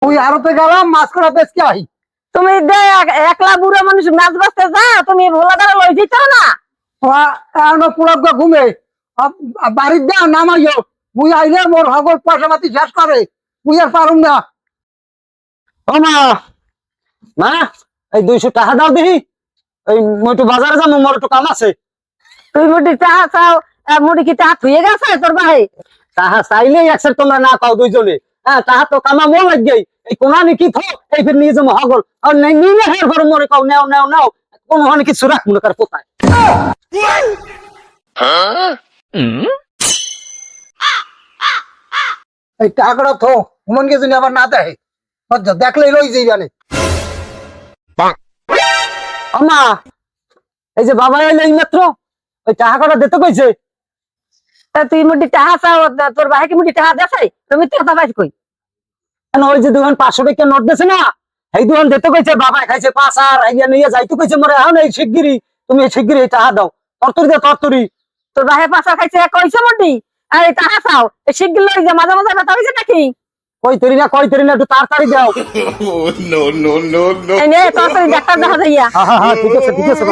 ওই আরতে গেলাম মাছ করা বেচকে আই। তুমি একলা বুড়ো মানুষ মাছ বাঁচতে যা, তুমি ভোলা দ্বারা লই যেত না। এখন পুরো ঘুমে বাড়ির দা নামাইও। মুই আইলে মোর হগল পয়সা পাতি শেষ করে, মুই আর পারুম না। ও মা, মা এই 200 টাকা দাও দেখি। এই মই একটু বাজারে যাবো, মোর একটু কাম আছে। তুই মুটি চাহা চাও, মুটি কি চাহা থুয়ে গেছে তোর ভাই? তাহা চাইলেই একসাথে তোমরা না পাও দুইজনে। হ্যাঁ, তাহা তো কামা মোর লাগবেই। এই কোনানি কি থো এই ফির নিয়ে যাবো হগল আর নিয়ে হের ঘর মরে কাও নেও নেও নেও, কোনো হানি কিছু রাখবো না তার কোথায়। এই টাকাটা থো মনকে যদি আবার না দেয়, দেখলেই লই যাইবানে। আমা এই যে বাবা এলো এই মাত্র, ওই টাকাটা দিতে কইছে। তা তুই মুটি চাহা চাও, তোর ভাই কি মুটি চাহা দেছে? তুমি তো কথা পাইছ কই? ওই যে দোকান 500 টাকা নোট দিছে না, এই দোকান দিতে কইছে। বাবা খাইছে 5 আর আইয়া নিয়ে যাইতে কইছে মরে। এখন এই শিগগিরি তুমি শিগগিরি টাকা দাও। তরতরি দাও তরতরি। তোর ভাই পাশা খাইছে কইছে মুটি আর চাহা চাও, শিগগির লই যা। মাঝে মাঝে ব্যথা হইছে নাকি? কই তরি না একটু তাড়াতাড়ি দাও। এই নে তোর ডাক্তার দেখা যাইয়া। হ্যাঁ হ্যাঁ ঠিক আছে ঠিক আছে।